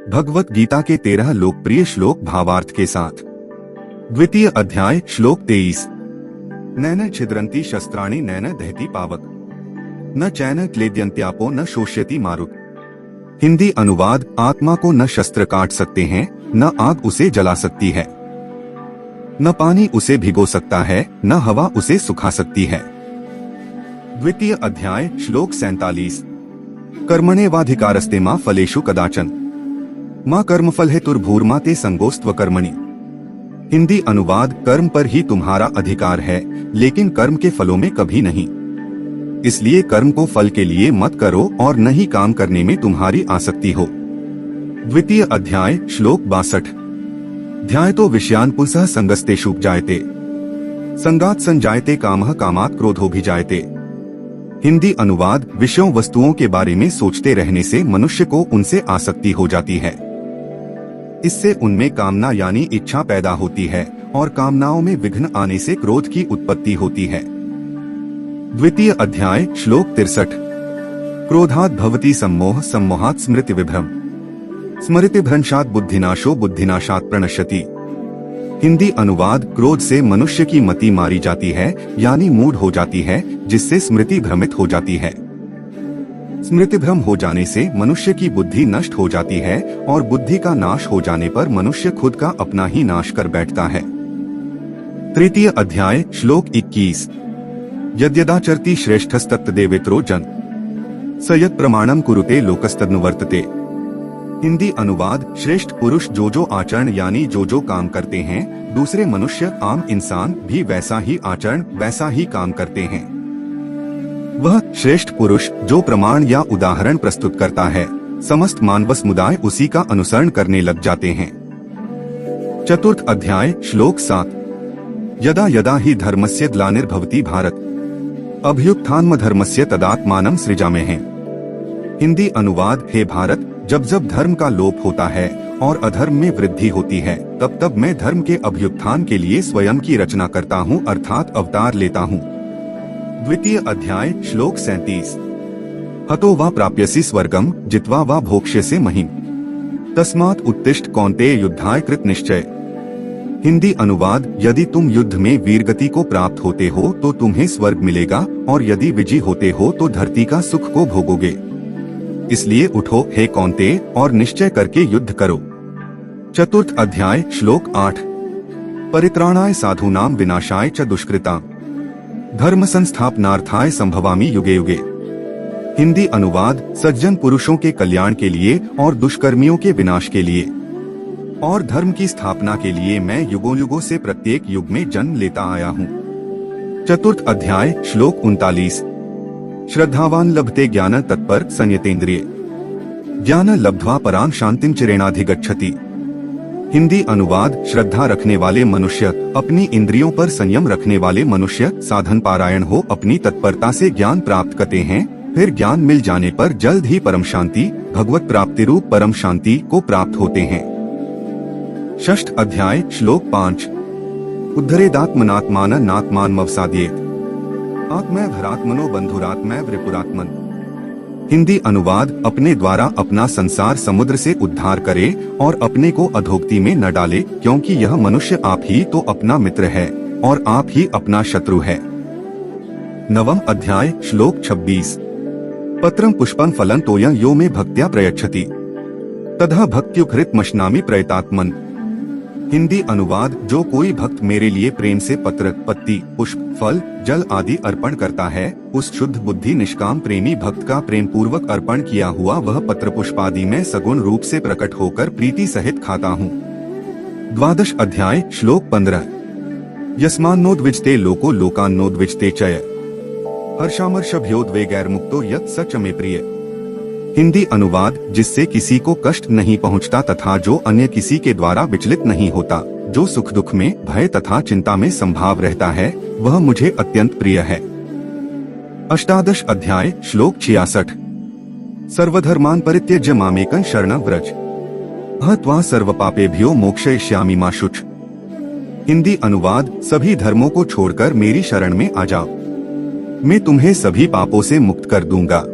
भगवत गीता के 13 लोकप्रिय श्लोक भावार्थ के साथ। द्वितीय अध्याय श्लोक 23। नैन छिद्रन्ति शस्त्राणि नैन दहति पावक न चैन क्लेद्यन्त्यापो न शोष्यति मारुत। हिंदी अनुवाद, आत्मा को न शस्त्र काट सकते हैं, न आग उसे जला सकती है, न पानी उसे भिगो सकता है, न हवा उसे सुखा सकती है। द्वितीय अध्याय श्लोक 47। कर्मण्येवाधिकारस्ते मा फलेषु कदाचन मां कर्मफल हेतुर्भूर्मा ते संगोस्त्व कर्मणि। हिंदी अनुवाद, कर्म पर ही तुम्हारा अधिकार है, लेकिन कर्म के फलों में कभी नहीं। इसलिए कर्म को फल के लिए मत करो और न ही काम करने में तुम्हारी आसक्ति हो। द्वितीय अध्याय श्लोक 62। ध्यायतो विषयान् पुंसः संगस्तेषु जायते संगात् संजायते कामः कामात् क्रोधोऽभिजायते। हिंदी अनुवाद, विषयों वस्तुओं के बारे में सोचते रहने से मनुष्य को उनसे आसक्ति हो जाती है। इससे उनमें कामना यानी इच्छा पैदा होती है और कामनाओं में विघ्न आने से क्रोध की उत्पत्ति होती है। द्वितीय अध्याय श्लोक 63। क्रोधात् भवति सम्मोह सम्मोहात् स्मृति विभ्रम स्मृति भ्रंशात् बुद्धिनाशो बुद्धिनाशात् प्रणश्यति। हिंदी अनुवाद, क्रोध से मनुष्य की मति मारी जाती है यानी मूड हो जाती है, जिससे स्मृति भ्रमित हो जाती है। स्मृति भ्रम हो जाने से मनुष्य की बुद्धि नष्ट हो जाती है और बुद्धि का नाश हो जाने पर मनुष्य खुद का अपना ही नाश कर बैठता है। तृतीय अध्याय श्लोक 21। यद्यदाचरति श्रेष्ठस्तत्तदेवेतरो जन स यत् प्रमाणम कुरुते लोकस्तदनुवर्तते। हिंदी अनुवाद, श्रेष्ठ पुरुष जो आचरण यानी जो काम करते हैं, दूसरे मनुष्य आम इंसान भी वैसा ही आचरण वैसा ही काम करते हैं। वह श्रेष्ठ पुरुष जो प्रमाण या उदाहरण प्रस्तुत करता है, समस्त मानव समुदाय उसी का अनुसरण करने लग जाते हैं। चतुर्थ अध्याय श्लोक 7। यदा यदा हि धर्मस्य ग्लानिर्भवति भारत अभ्युत्थानमधर्मस्य तदात्मानं सृजामहे। हिंदी अनुवाद, हे भारत, जब जब धर्म का लोप होता है और अधर्म में वृद्धि होती है, तब तब मैं धर्म के अभ्युत्थान के लिए स्वयं की रचना करता हूँ, अर्थात अवतार लेता हूँ। द्वितीय अध्याय श्लोक 37। हतो वा प्राप्यसि स्वर्गम जित्वा वा भोक्ष्यसे महिम तस्मात् उत्तिष्ठ कौन्तेय युद्धाय कृत निश्चय। हिंदी अनुवाद, यदि तुम युद्ध में वीरगति को प्राप्त होते हो तो तुम्हें स्वर्ग मिलेगा और यदि विजयी होते हो तो धरती का सुख को भोगोगे। इसलिए उठो हे कौन्तेय और निश्चय करके युद्ध करो। चतुर्थ अध्याय श्लोक 8। परित्राणाय साधूनां विनाशाय च दुष्कृतां धर्म संस्थापनार्थाय संभवामि युगे युगे। हिंदी अनुवाद, सज्जन पुरुषों के कल्याण के लिए और दुष्कर्मियों के विनाश के लिए और धर्म की स्थापना के लिए मैं युगों युगों से प्रत्येक युग में जन्म लेता आया हूँ। चतुर्थ अध्याय श्लोक 39। श्रद्धावान लभते ज्ञान तत्पर संयतेन्द्रिय ज्ञान लब्ध्वा परां शांतिं चिरेणाधिगच्छति। हिंदी अनुवाद, श्रद्धा रखने वाले मनुष्य, अपनी इंद्रियों पर संयम रखने वाले मनुष्य साधन पारायण हो अपनी तत्परता से ज्ञान प्राप्त करते हैं, फिर ज्ञान मिल जाने पर जल्द ही परम शांति, भगवत प्राप्ति रूप परम शांति को प्राप्त होते हैं। षष्ठ अध्याय श्लोक 5। उद्धरेदात्मनात्मान नात्मानमवसादयेत् आत्मैवरात्मनो बंधुरात्मैव रिपुरात्मन। हिंदी अनुवाद, अपने द्वारा अपना संसार समुद्र से उद्धार करे और अपने को अधोगति में न डाले, क्योंकि यह मनुष्य आप ही तो अपना मित्र है और आप ही अपना शत्रु है। नवम अध्याय श्लोक 26। पत्रं पुष्पं फलं तोयं यो मे भक्त्या प्रयच्छति ततः भक्त्युपहृतमश्नामि प्रयतात्मन। हिंदी अनुवाद, जो कोई भक्त मेरे लिए प्रेम से पत्र, पत्ती, पुष्प, फल, जल आदि अर्पण करता है, उस शुद्ध बुद्धि निष्काम प्रेमी भक्त का प्रेम पूर्वक अर्पण किया हुआ वह पत्र पुष्पादि में सगुण रूप से प्रकट होकर प्रीति सहित खाता हूँ। द्वादश अध्याय श्लोक 15। यस्मान्नोद्विजते लोको लोकान्नोद्विजते चय हर्षामर्षभयोद्वेगैर्मुक्तो यत् स च मे प्रिय। हिंदी अनुवाद, जिससे किसी को कष्ट नहीं पहुंचता तथा जो अन्य किसी के द्वारा विचलित नहीं होता, जो सुख दुख में, भय तथा चिंता में संभाव रहता है, वह मुझे अत्यंत प्रिय है। अष्टादश अध्याय श्लोक 66। सर्वधर्मान् परित्यज्य मामेकं शरणं व्रज अहं त्वा सर्वपापेभ्यो मोक्षयिष्यामि मा शुच। हिंदी अनुवाद, सभी धर्मों को छोड़कर मेरी शरण में आ जाओ, मैं तुम्हें सभी पापों से मुक्त कर दूंगा।